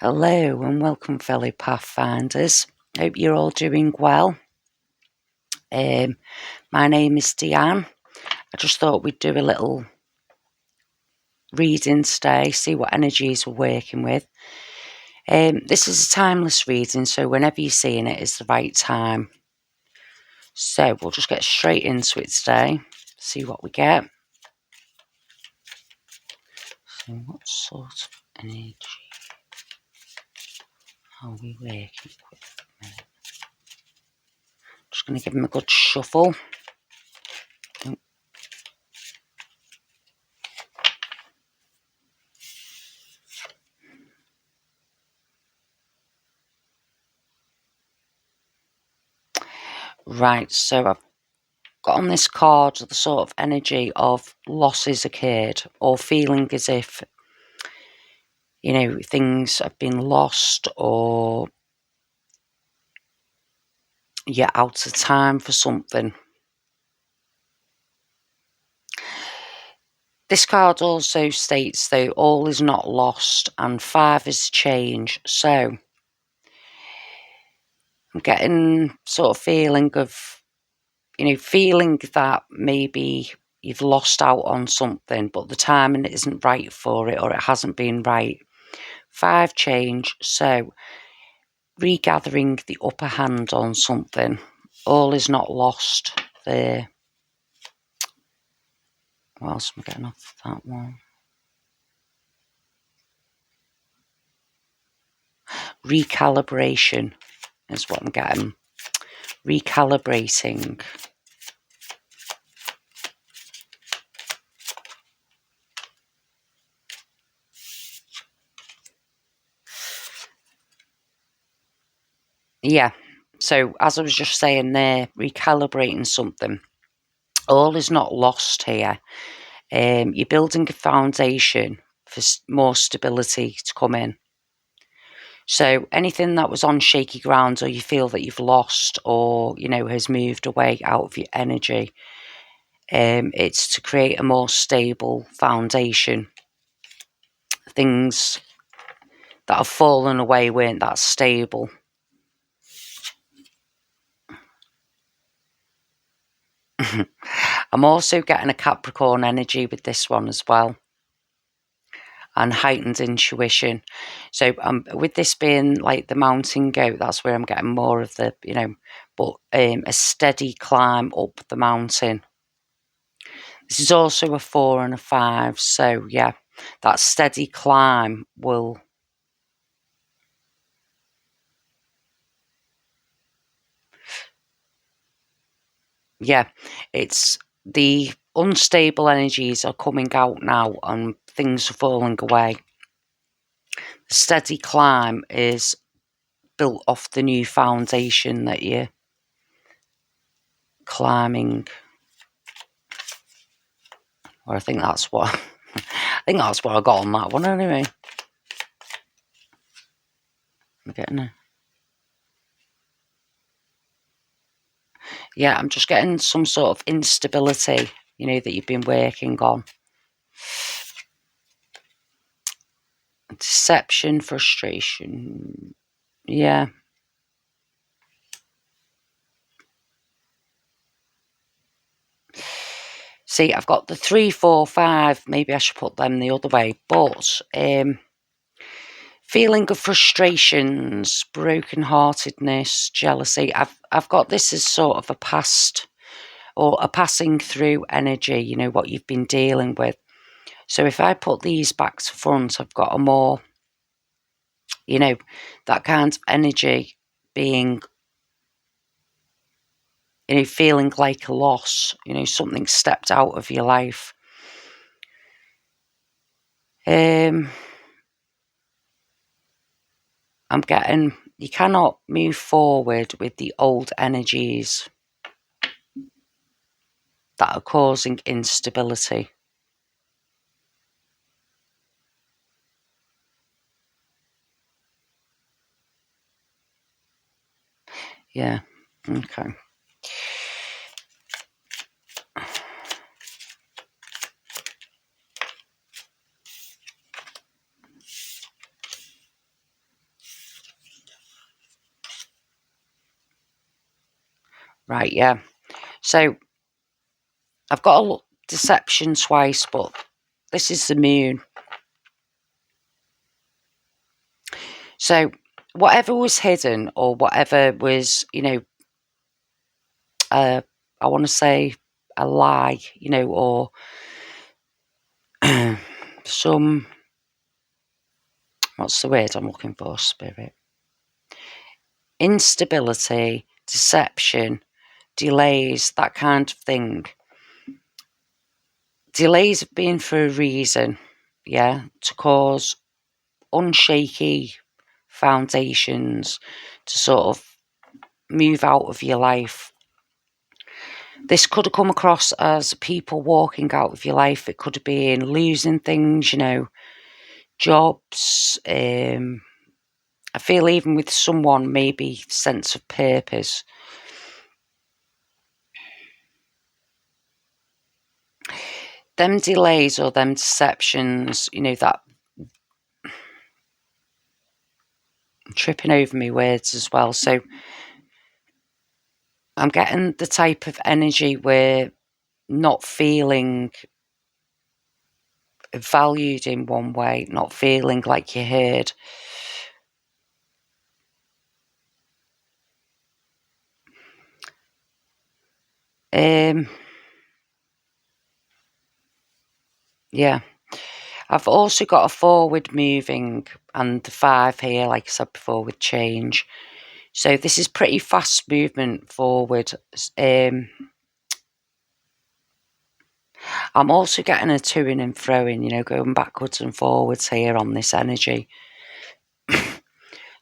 Hello and welcome, fellow Pathfinders. Hope you're all doing well. My name is Deanne. I just thought we'd do a little reading today, see what energies we're working with. This is a timeless reading, so whenever you're seeing it, it's the right time. So we'll just get straight into it today, see what we get. So what sort of energy are we working with? Just going to give them a good shuffle. Right, so I've got on this card the sort of energy of losses occurred, or feeling as if, things have been lost, or you're out of time for something. This card also states, though, all is not lost and 5 is change. So I'm getting sort of feeling of, feeling that maybe you've lost out on something, but the timing isn't right for it, or it hasn't been right. 5 change, so regathering the upper hand on something. All is not lost there. What else am I getting off that one? Recalibration is what I'm getting. Recalibrating. Yeah, so as I was just saying there, recalibrating something. All is not lost here. You're building a foundation for more stability to come in. So anything that was on shaky ground, or you feel that you've lost, or, has moved away out of your energy, it's to create a more stable foundation. Things that have fallen away weren't that stable. I'm also getting a Capricorn energy with this one as well, and heightened intuition. So with this being like the mountain goat, that's where I'm getting more of the, but a steady climb up the mountain. This is also a 4 and a 5. So yeah, that steady climb will, yeah, it's the unstable energies are coming out now and things are falling away. The steady climb is built off the new foundation that you're climbing. Or I think that's what I got on that one anyway. I'm getting it. Yeah, I'm just getting some sort of instability, that you've been working on. Deception, frustration. Yeah. See, I've got the 3, 4, 5. Maybe I should put them the other way. But feeling of frustrations, brokenheartedness, jealousy. I've got this as sort of a past, or a passing through energy, what you've been dealing with. So if I put these back to front, I've got a more, that kind of energy being, feeling like a loss, something stepped out of your life. I'm getting, you cannot move forward with the old energies that are causing instability. Yeah, okay. Right, yeah. So I've got a deception twice, but this is the moon. So whatever was hidden or whatever was, I want to say a lie, or some, what's the word I'm looking for, spirit? Instability, deception, delays, that kind of thing. Delays have been for a reason, yeah, to cause unshaky foundations to sort of move out of your life. This could have come across as people walking out of your life. It could have been losing things, jobs. I feel even with someone, maybe sense of purpose. Them delays or them deceptions, that I'm tripping over my words as well. So I'm getting the type of energy where not feeling valued in one way, not feeling like you're heard. Yeah. I've also got a forward moving and the 5 here, like I said before, with change. So this is pretty fast movement forward. I'm also getting a to-ing and throwing, going backwards and forwards here on this energy.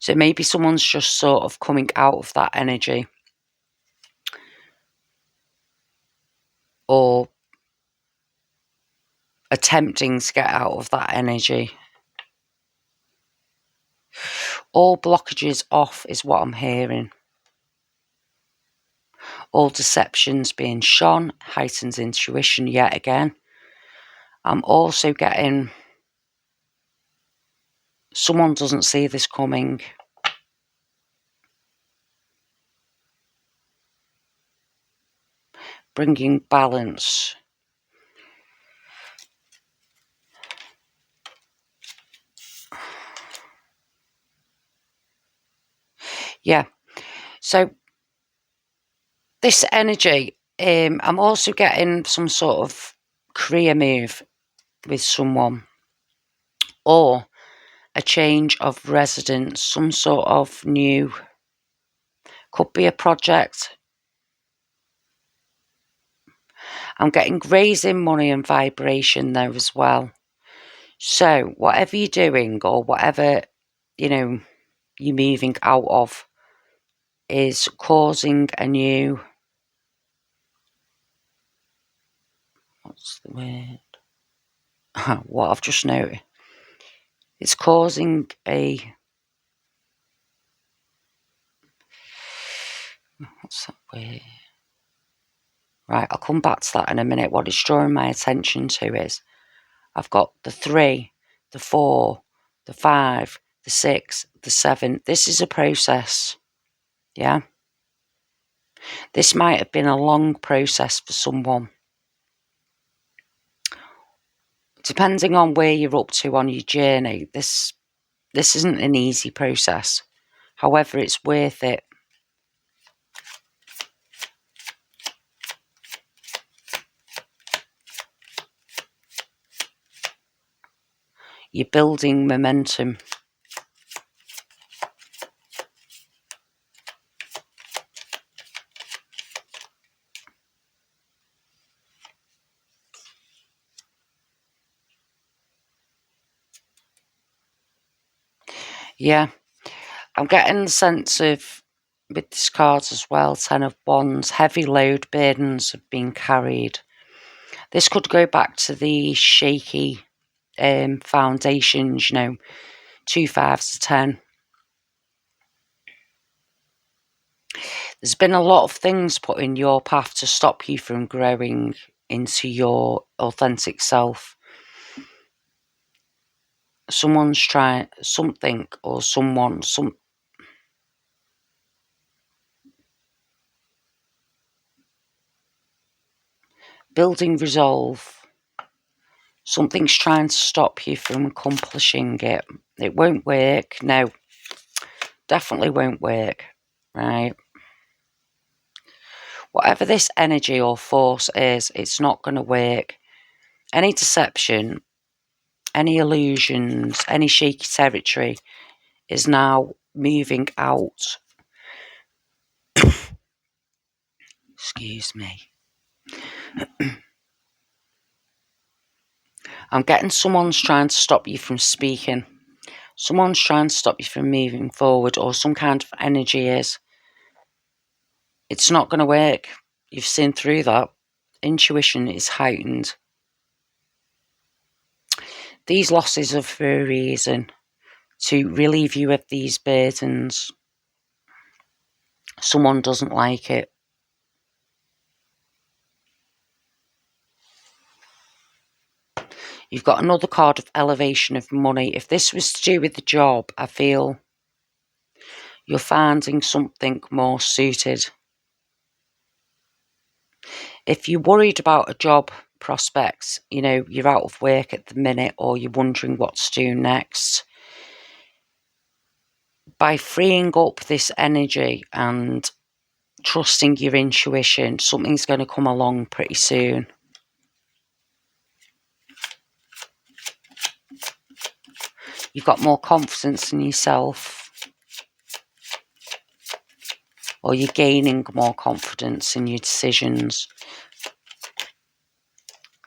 So maybe someone's just sort of coming out of that energy or attempting to get out of that energy. All blockages off is what I'm hearing. All deceptions being shone, heightened intuition yet again. I'm also getting someone doesn't see this coming. Bringing balance. Yeah. So this energy, I'm also getting some sort of career move with someone or a change of residence, some sort of new, could be a project. I'm getting raising money and vibration there as well. So whatever you're doing or whatever, you're moving out of is causing a new, what's the word? What I've just noted. It's causing a, what's that word? Right, I'll come back to that in a minute. What it's drawing my attention to is I've got the 3, the 4, the 5, the 6, the 7. This is a process, yeah? This might have been a long process for someone. Depending on where you're up to on your journey, this isn't an easy process. However, it's worth it. You're building momentum. Yeah, I'm getting the sense of, with this card as well, 10 of Wands, heavy load burdens have been carried. This could go back to the shaky foundations, 2 5s to 10. There's been a lot of things put in your path to stop you from growing into your authentic self. Someone's trying something or someone, building resolve. Something's trying to stop you from accomplishing it. It won't work. No, definitely won't work. Right? Whatever this energy or force is, it's not going to work. Any deception, any illusions, any shaky territory is now moving out. Excuse me. I'm getting someone's trying to stop you from speaking. Someone's trying to stop you from moving forward, or some kind of energy is. It's not going to work. You've seen through that. Intuition is heightened. These losses are for a reason, to relieve you of these burdens. Someone doesn't like it. You've got another card of elevation of money. If this was to do with the job, I feel you're finding something more suited. If you're worried about a job prospects, you're out of work at the minute, or you're wondering what to do next, by freeing up this energy and trusting your intuition, something's going to come along pretty soon. You've got more confidence in yourself, or you're gaining more confidence in your decisions.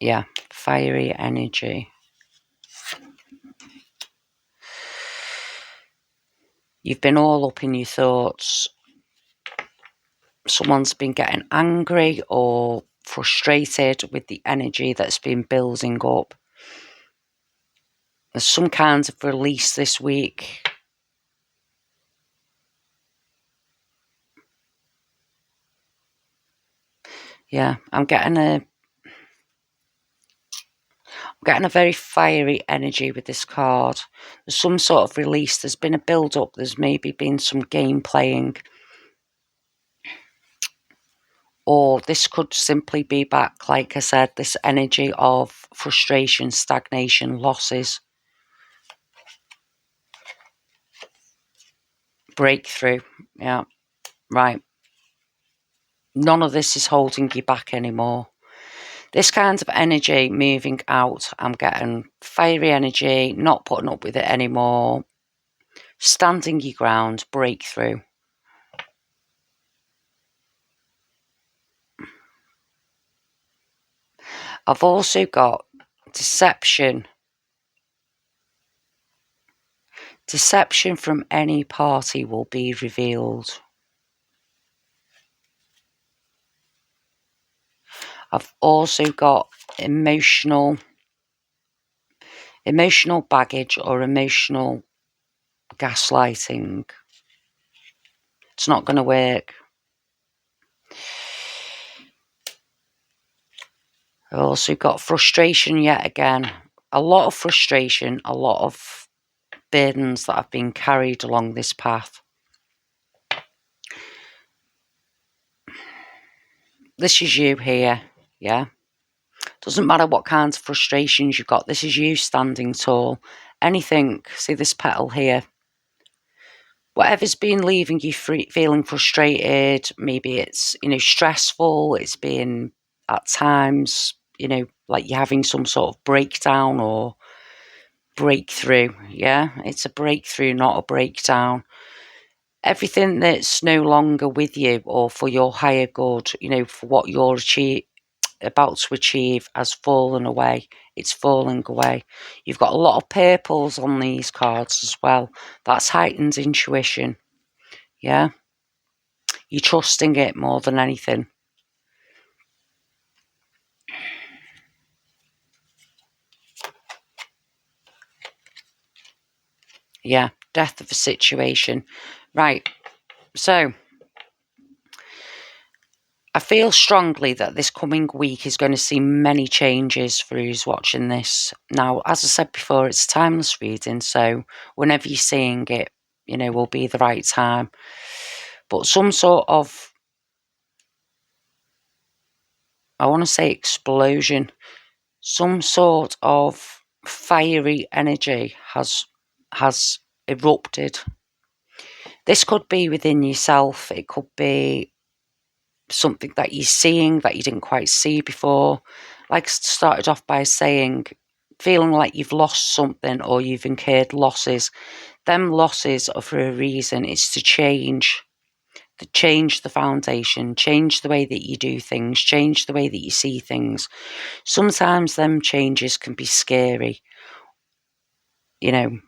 Yeah, fiery energy. You've been all up in your thoughts. Someone's been getting angry or frustrated with the energy that's been building up. There's some kind of release this week. Yeah, I'm getting a very fiery energy with this card. There's some sort of release. There's been a build-up. There's maybe been some game playing. Or this could simply be back, like I said, this energy of frustration, stagnation, losses. Breakthrough. Yeah, right. None of this is holding you back anymore. This kind of energy moving out, I'm getting fiery energy, not putting up with it anymore, standing your ground, breakthrough. I've also got deception. Deception from any party will be revealed. I've also got emotional baggage or emotional gaslighting. It's not going to work. I've also got frustration yet again. A lot of frustration, a lot of burdens that have been carried along this path. This is you here, yeah? Doesn't matter what kinds of frustrations you've got. This is you standing tall. Anything, see this petal here? Whatever's been leaving you feeling frustrated, maybe it's, stressful, it's been at times, like you're having some sort of breakdown or breakthrough, yeah? It's a breakthrough, not a breakdown. Everything that's no longer with you or for your higher good, for what you're about to achieve has fallen away. It's falling away. You've got a lot of purples on these cards as well. That's heightened intuition. Yeah. You're trusting it more than anything. Yeah. Death of a situation. Right. So I feel strongly that this coming week is going to see many changes for who's watching this. Now, as I said before, it's a timeless reading, so whenever you're seeing it, will be the right time. But some sort of I want to say explosion. Some sort of fiery energy has erupted. This could be within yourself. It could be something that you're seeing that you didn't quite see before. Like I started off by saying, feeling like you've lost something or you've incurred losses. Them losses are for a reason. It's to change the foundation, change the way that you do things, change the way that you see things. Sometimes them changes can be scary. You know,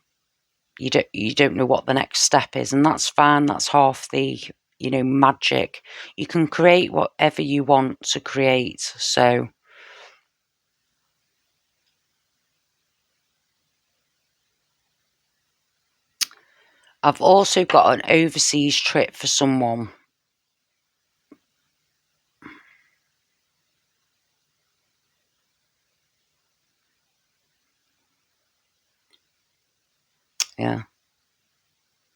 you don't know what the next step is, and that's fine. That's half the magic. You can create whatever you want to create. So I've also got an overseas trip for someone. Yeah.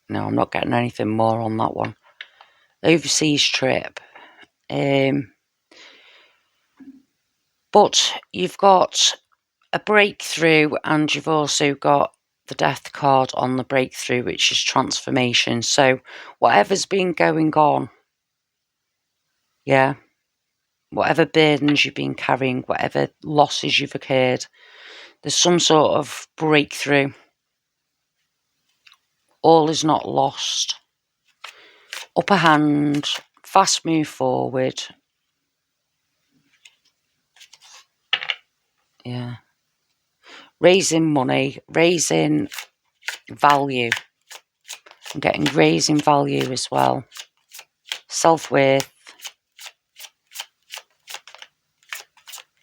No, I'm not getting anything more on that one. Overseas trip. But you've got a breakthrough, and you've also got the death card on the breakthrough, which is transformation. So whatever's been going on, yeah, whatever burdens you've been carrying, whatever losses you've occurred, there's some sort of breakthrough. All is not lost. Upper hand, fast move forward. Yeah. Raising money, raising value. I'm getting raising value as well. Self-worth.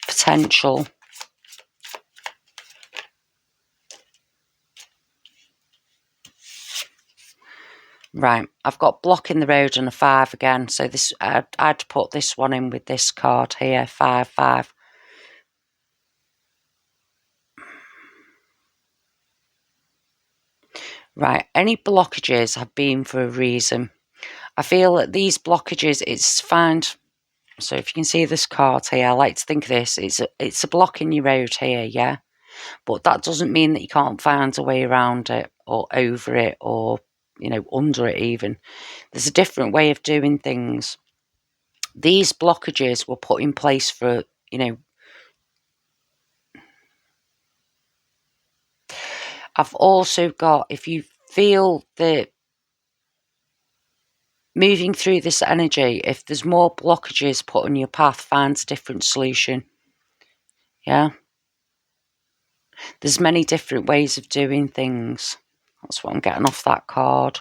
Potential. Right, I've got blocking the road and a 5 again. So this, I'd put this one in with this card here, 5, 5. Right, any blockages have been for a reason. I feel that these blockages, it's found. So if you can see this card here, I like to think of this, it's a block in your road here, yeah? But that doesn't mean that you can't find a way around it or over it or, under it even. There's a different way of doing things. These blockages were put in place for, I've also got, if you feel that moving through this energy, if there's more blockages put on your path, find a different solution. Yeah? There's many different ways of doing things. That's what I'm getting off that card.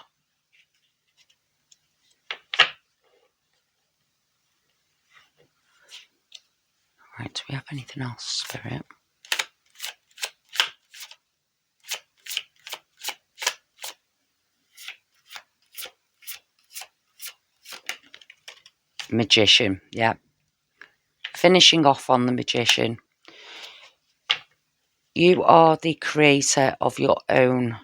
Right, do we have anything else, Spirit? Magician, yeah. Finishing off on the Magician. You are the creator of your own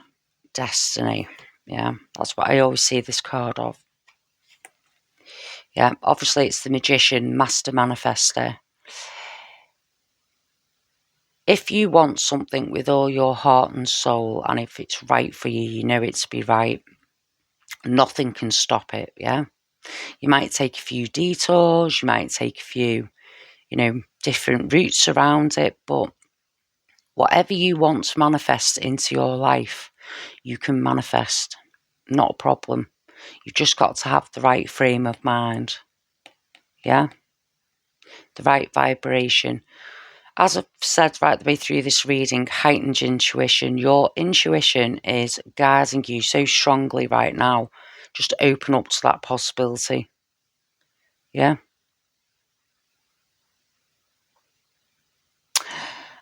destiny. Yeah, that's what I always see this card of. Yeah, obviously it's the Magician, Master Manifester. If you want something with all your heart and soul, and if it's right for you, you know it to be right, nothing can stop it, yeah? You might take a few detours, you might take a few, different routes around it, but whatever you want to manifest into your life, you can manifest. Not a problem. You've just got to have the right frame of mind, yeah? The right vibration. As I've said right the way through this reading, heightened intuition. Your intuition is guiding you so strongly right now. Just open up to that possibility. Yeah.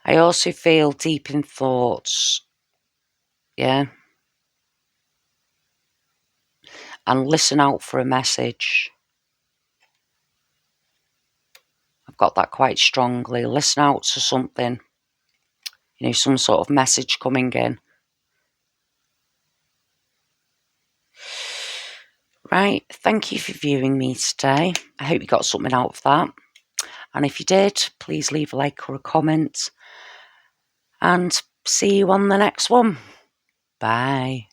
I also feel deep in thoughts. Yeah. And listen out for a message. I've got that quite strongly. Listen out to something. Some sort of message coming in. Right, thank you for viewing me today. I hope you got something out of that. And if you did, please leave a like or a comment. And see you on the next one. Bye.